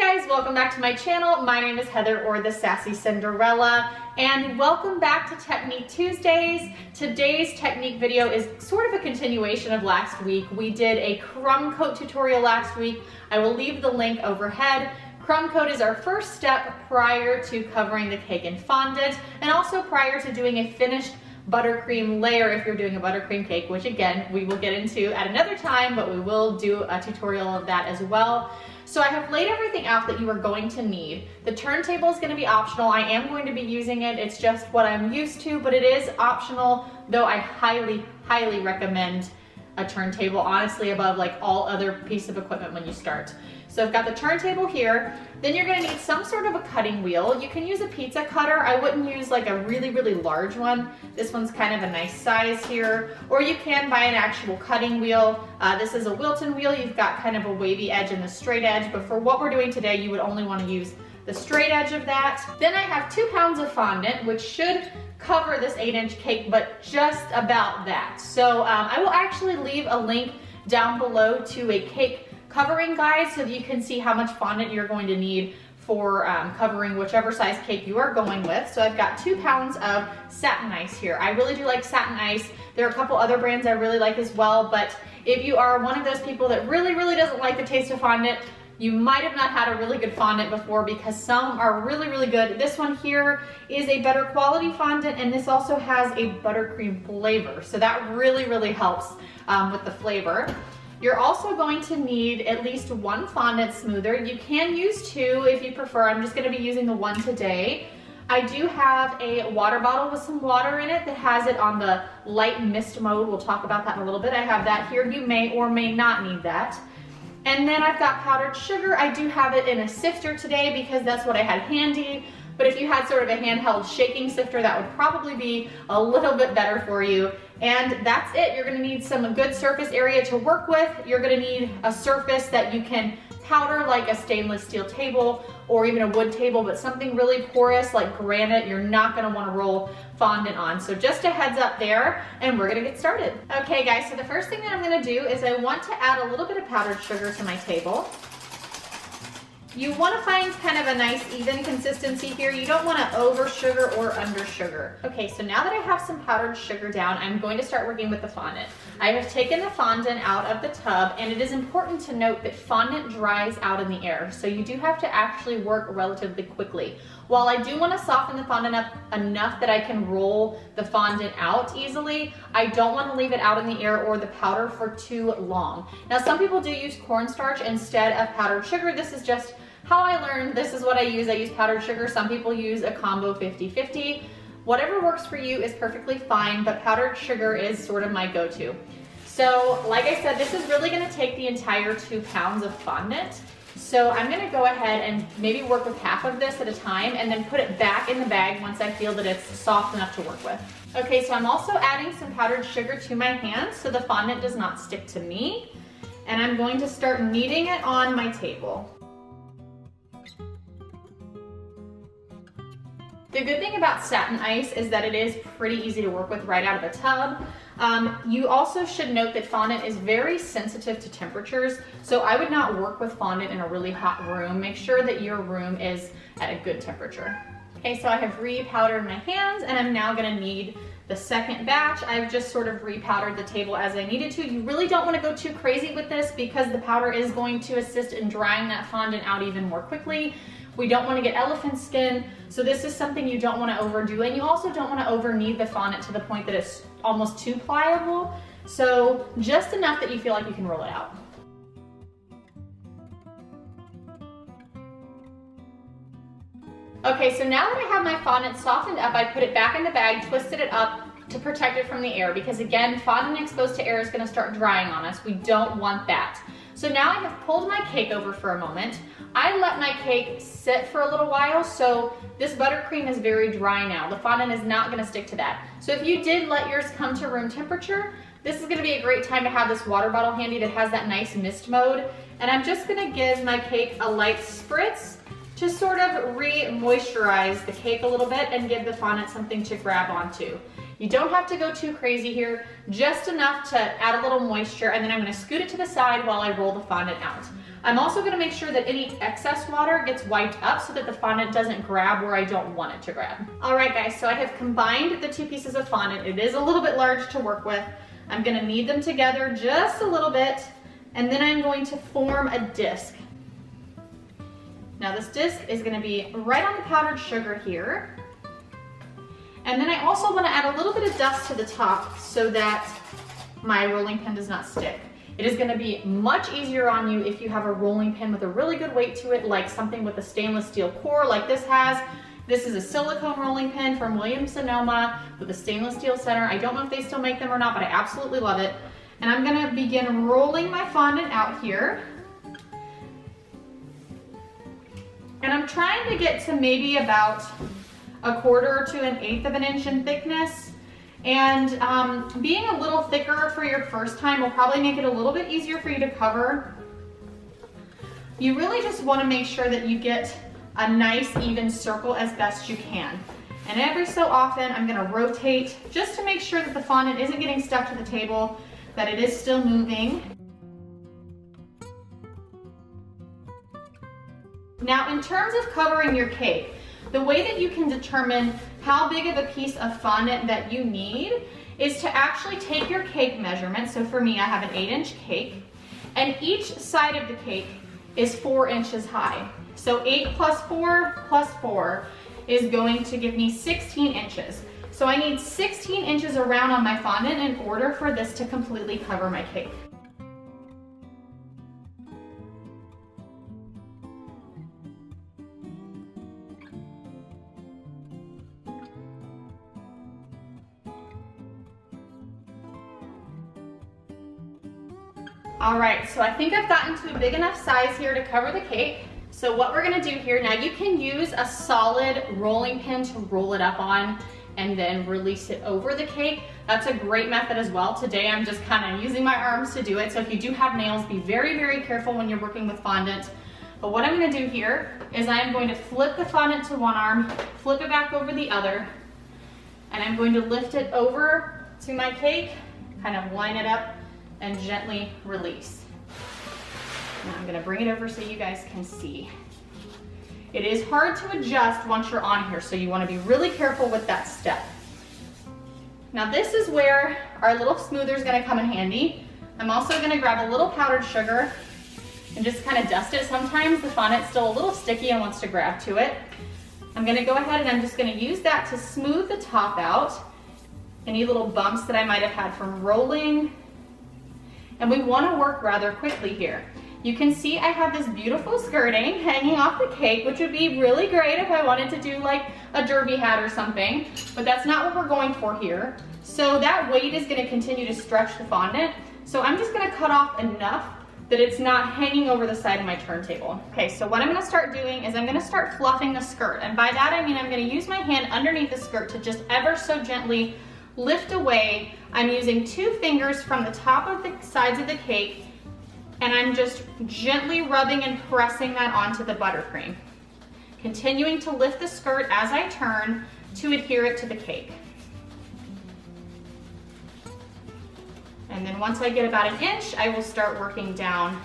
guys, welcome back to my channel. My name is Heather, or the Sassy Cinderella, and welcome back to Technique Tuesdays. Today's technique video is sort of a continuation of last week. We did a crumb coat tutorial last week. I will leave the link overhead. Crumb coat is our first step prior to covering the cake in fondant, and also prior to doing a finished buttercream layer if you're doing a buttercream cake, which again, we will get into at another time, but we will do a tutorial of that as well. So I have laid everything out that you are going to need. The turntable is going to be optional. I am going to be using it. It's just what I'm used to, but it is optional, though I highly, highly recommend a turntable, honestly, above like all other piece of equipment when you start. So I've got the turntable here. Then you're gonna need some sort of a cutting wheel. You can use a pizza cutter. I wouldn't use like a really, really large one. This one's kind of a nice size here. Or you can buy an actual cutting wheel. This is a Wilton wheel. You've got kind of a wavy edge and the straight edge, but for what we're doing today, you would only wanna use the straight edge of that. Then I have 2 pounds of fondant, which should cover this 8-inch cake, but just about that. So I will actually leave a link down below to a cake covering guide so that you can see how much fondant you're going to need for covering whichever size cake you are going with. So I've got 2 pounds of satin ice here. I really do like satin ice. There are a couple other brands I really like as well, but if you are one of those people that really, really doesn't like the taste of fondant, you might have not had a really good fondant before, because some are really, really good. This one here is a better quality fondant, and this also has a buttercream flavor. So that really, really helps with the flavor. You're also going to need at least 1 fondant smoother. You can use 2 if you prefer. I'm just gonna be using the 1 today. I do have a water bottle with some water in it that has it on the light mist mode. We'll talk about that in a little bit. I have that here. You may or may not need that. And then I've got powdered sugar. I do have it in a sifter today because that's what I had handy. But if you had sort of a handheld shaking sifter, that would probably be a little bit better for you. And that's it. You're gonna need some good surface area to work with. You're gonna need a surface that you can powder, like a stainless steel table or even a wood table, but something really porous like granite you're not gonna wanna roll fondant on. So just a heads up there, and we're gonna get started. Okay guys, so the first thing that I'm gonna do is I want to add a little bit of powdered sugar to my table. You want to find kind of a nice even consistency here. You don't want to over sugar or under sugar. Okay, so now that I have some powdered sugar down, I'm going to start working with the fondant. I have taken the fondant out of the tub, and it is important to note that fondant dries out in the air, so you do have to actually work relatively quickly. While I do want to soften the fondant up enough that I can roll the fondant out easily, I don't want to leave it out in the air or the powder for too long. Now, some people do use cornstarch instead of powdered sugar. This is just how I learned. This is what I use. I use powdered sugar. Some people use a combo 50-50. Whatever works for you is perfectly fine, but powdered sugar is sort of my go-to. So like I said, this is really going to take the entire 2 pounds of fondant. So I'm going to go ahead and maybe work with half of this at a time and then put it back in the bag once I feel that it's soft enough to work with. Okay, so I'm also adding some powdered sugar to my hands so the fondant does not stick to me. And I'm going to start kneading it on my table. The good thing about satin ice is that it is pretty easy to work with right out of the tub. You also should note that fondant is very sensitive to temperatures, so I would not work with fondant in a really hot room. Make sure that your room is at a good temperature. Okay, so I have re-powdered my hands, and I'm now gonna knead the second batch. I've just sort of re-powdered the table as I needed to. You really don't want to go too crazy with this because the powder is going to assist in drying that fondant out even more quickly. We don't want to get elephant skin, so this is something you don't want to overdo, and you also don't want to over knead the fondant to the point that it's almost too pliable. So just enough that you feel like you can roll it out. Okay, so now that I have my fondant softened up, I put it back in the bag, twisted it up to protect it from the air, because again, fondant exposed to air is going to start drying on us. We don't want that. So now I have pulled my cake over for a moment. I let my cake sit for a little while, so this buttercream is very dry now. The fondant is not going to stick to that. So if you did let yours come to room temperature, this is going to be a great time to have this water bottle handy that has that nice mist mode. And I'm just going to give my cake a light spritz to sort of re-moisturize the cake a little bit and give the fondant something to grab onto. You don't have to go too crazy here, just enough to add a little moisture, and then I'm going to scoot it to the side while I roll the fondant out. I'm also gonna make sure that any excess water gets wiped up so that the fondant doesn't grab where I don't want it to grab. All right guys, so I have combined the two pieces of fondant. It is a little bit large to work with. I'm gonna knead them together just a little bit, and then I'm going to form a disc. Now this disc is gonna be right on the powdered sugar here. And then I also wanna add a little bit of dust to the top so that my rolling pin does not stick. It is gonna be much easier on you if you have a rolling pin with a really good weight to it, like something with a stainless steel core like this has. This is a silicone rolling pin from Williams-Sonoma with a stainless steel center. I don't know if they still make them or not, but I absolutely love it. And I'm gonna begin rolling my fondant out here. And I'm trying to get to maybe about 1/4 to 1/8 of an inch in thickness. And being a little thicker for your first time will probably make it a little bit easier for you to cover. You really just want to make sure that you get a nice even circle as best you can. And every so often I'm going to rotate just to make sure that the fondant isn't getting stuck to the table, that it is still moving. Now in terms of covering your cake, the way that you can determine how big of a piece of fondant that you need is to actually take your cake measurement. So for me, I have an 8-inch cake, and each side of the cake is 4 inches high. So 8 plus 4 plus 4 is going to give me 16 inches. So I need 16 inches around on my fondant in order for this to completely cover my cake. All right, so I think I've gotten to a big enough size here to cover the cake. So what we're gonna do here, now you can use a solid rolling pin to roll it up on and then release it over the cake. That's a great method as well. Today I'm just kind of using my arms to do it. So if you do have nails, be very, very careful when you're working with fondant. But what I'm gonna do here is I'm going to flip the fondant to one arm, flip it back over the other, and I'm going to lift it over to my cake, kind of line it up, and gently release. Now I'm gonna bring it over so you guys can see. It is hard to adjust once you're on here, so you wanna be really careful with that step. Now this is where our little smoother is gonna come in handy. I'm also gonna grab a little powdered sugar and just kind of dust it. Sometimes the fondant's still a little sticky and wants to grab to it. I'm gonna go ahead and I'm just gonna use that to smooth the top out, any little bumps that I might have had from rolling. And we want to work rather quickly here. You can see I have this beautiful skirting hanging off the cake, which would be really great if I wanted to do like a derby hat or something, but that's not what we're going for here. So that weight is going to continue to stretch the fondant. So I'm just going to cut off enough that it's not hanging over the side of my turntable. Okay, so what I'm going to start doing is I'm going to start fluffing the skirt. And by that I mean I'm going to use my hand underneath the skirt to just ever so gently lift away. I'm using 2 fingers from the top of the sides of the cake, and I'm just gently rubbing and pressing that onto the buttercream. Continuing to lift the skirt as I turn to adhere it to the cake. And then once I get about 1 inch, I will start working down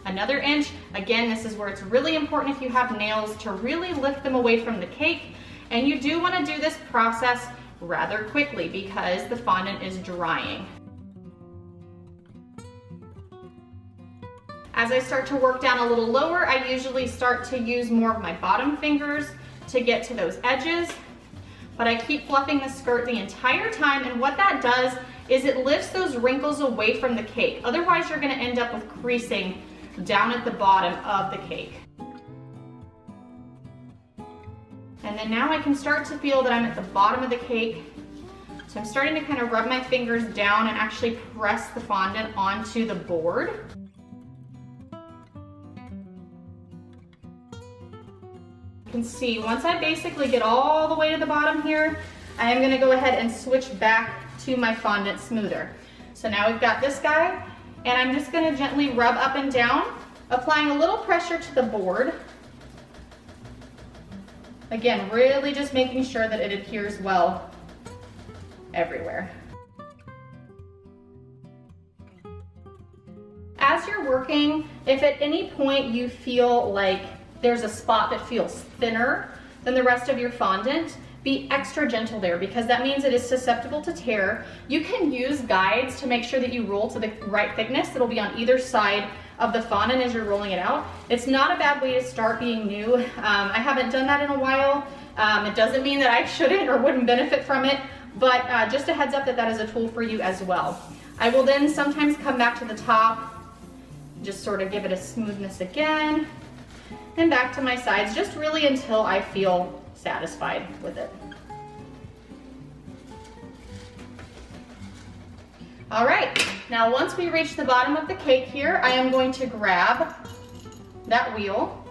another inch. Again, this is where it's really important if you have nails to really lift them away from the cake. And you do want to do this process rather quickly because the fondant is drying. As I start to work down a little lower, I usually start to use more of my bottom fingers to get to those edges, but I keep fluffing the skirt the entire time, and what that does is it lifts those wrinkles away from the cake. Otherwise, you're gonna end up with creasing down at the bottom of the cake. And then now I can start to feel that I'm at the bottom of the cake. So I'm starting to kind of rub my fingers down and actually press the fondant onto the board. You can see once I basically get all the way to the bottom here, I am going to go ahead and switch back to my fondant smoother. So now we've got this guy, and I'm just going to gently rub up and down, applying a little pressure to the board. Again, really just making sure that it adheres well everywhere. As you're working, if at any point you feel like there's a spot that feels thinner than the rest of your fondant, be extra gentle there, because that means it is susceptible to tear. You can use guides to make sure that you roll to the right thickness that'll be on either side of the fondant as you're rolling it out. It's not a bad way to start being new. I haven't done that in a while. It doesn't mean that I shouldn't or wouldn't benefit from it, but just a heads up that that is a tool for you as well. I will then sometimes come back to the top, just sort of give it a smoothness again, and back to my sides, just really until I feel satisfied with it. All right, now once we reach the bottom of the cake here, I am going to grab that wheel,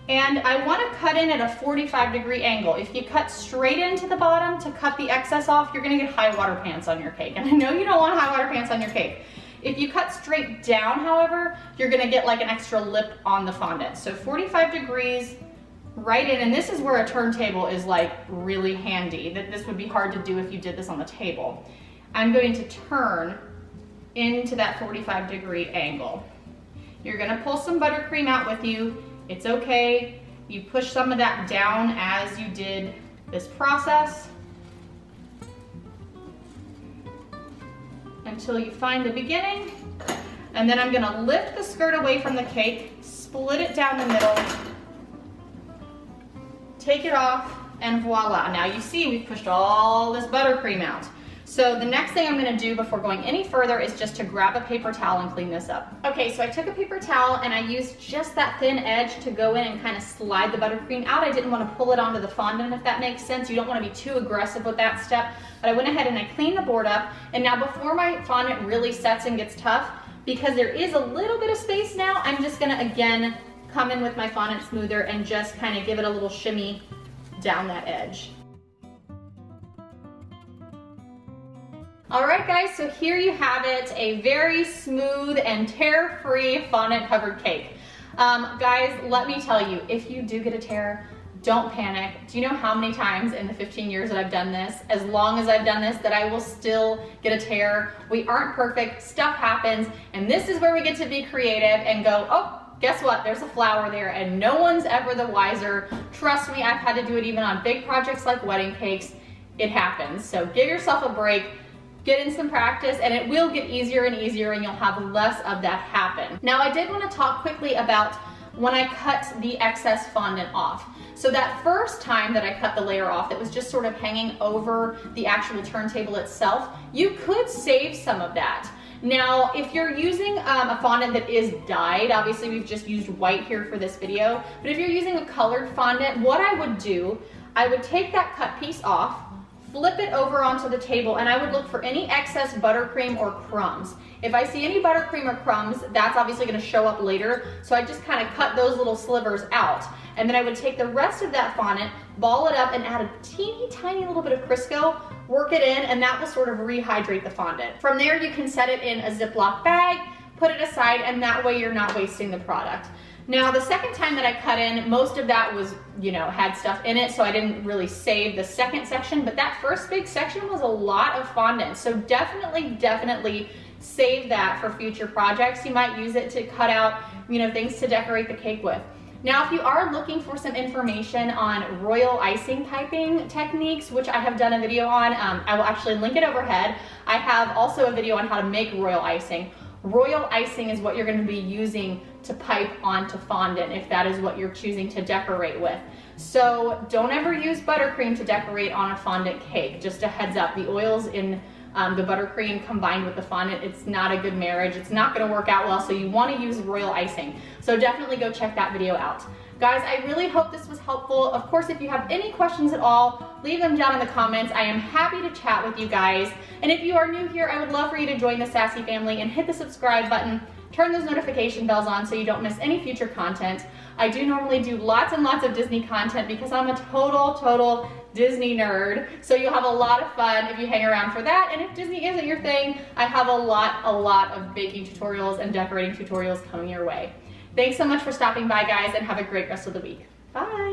and I want to cut in at a 45-degree angle. If you cut straight into the bottom to cut the excess off, you're gonna get high water pants on your cake. And I know you don't want high water pants on your cake. If you cut straight down, however, you're gonna get like an extra lip on the fondant. So 45 degrees, right in, and this is where a turntable is like really handy. This would be hard to do if you did this on the table. I'm going to turn into that 45-degree angle. You're gonna pull some buttercream out with you. It's okay. You push some of that down as you did this process until you find the beginning. And then I'm gonna lift the skirt away from the cake, split it down the middle, take it off, and voila. Now you see we've pushed all this buttercream out. So the next thing I'm gonna do before going any further is just to grab a paper towel and clean this up. Okay, so I took a paper towel and I used just that thin edge to go in and kind of slide the buttercream out. I didn't want to pull it onto the fondant, if that makes sense. You don't want to be too aggressive with that step. But I went ahead and I cleaned the board up. And now before my fondant really sets and gets tough, because there is a little bit of space now, I'm just gonna again come in with my fondant smoother and just kind of give it a little shimmy down that edge. All right guys, so here you have it, a very smooth and tear-free fondant covered cake. Guys, let me tell you, if you do get a tear, don't panic. Do you know how many times in the 15 years that I've done this, as long as I've done this, that I will still get a tear? We aren't perfect, stuff happens, and this is where we get to be creative and go, oh, guess what? There's a flower there and no one's ever the wiser. Trust me, I've had to do it even on big projects like wedding cakes. It happens. So give yourself a break. Get in some practice and it will get easier and easier and you'll have less of that happen. Now I did want to talk quickly about when I cut the excess fondant off. So that first time that I cut the layer off that was just sort of hanging over the actual turntable itself, you could save some of that. Now, if you're using a fondant that is dyed, obviously we've just used white here for this video, but if you're using a colored fondant, what I would do, I would take that cut piece off, flip it over onto the table, and I would look for any excess buttercream or crumbs. If I see any buttercream or crumbs, that's obviously gonna show up later, so I just kind of cut those little slivers out. And then I would take the rest of that fondant, ball it up, and add a teeny tiny little bit of Crisco, work it in, and that will sort of rehydrate the fondant. From there, you can set it in a Ziploc bag, put it aside, and that way you're not wasting the product. Now, the second time that I cut in, most of that was, had stuff in it, so I didn't really save the second section, but that first big section was a lot of fondant. So definitely save that for future projects. You might use it to cut out, things to decorate the cake with. Now, if you are looking for some information on royal icing typing techniques, which I have done a video on, I will actually link it overhead. I have also a video on how to make royal icing. Royal icing is what you're going to be using to pipe onto fondant if that is what you're choosing to decorate with. So don't ever use buttercream to decorate on a fondant cake. Just a heads up, the oils in the buttercream combined with the fondant, it's not a good marriage. It's not going to work out well, so you want to use royal icing. So definitely go check that video out. Guys, I really hope this was helpful. Of course, if you have any questions at all, leave them down in the comments. I am happy to chat with you guys. And if you are new here, I would love for you to join the Sassy family and hit the subscribe button. Turn those notification bells on so you don't miss any future content. I do normally do lots and lots of Disney content because I'm a total Disney nerd. So you'll have a lot of fun if you hang around for that. And if Disney isn't your thing, I have a lot of baking tutorials and decorating tutorials coming your way. Thanks so much for stopping by, guys, and have a great rest of the week. Bye.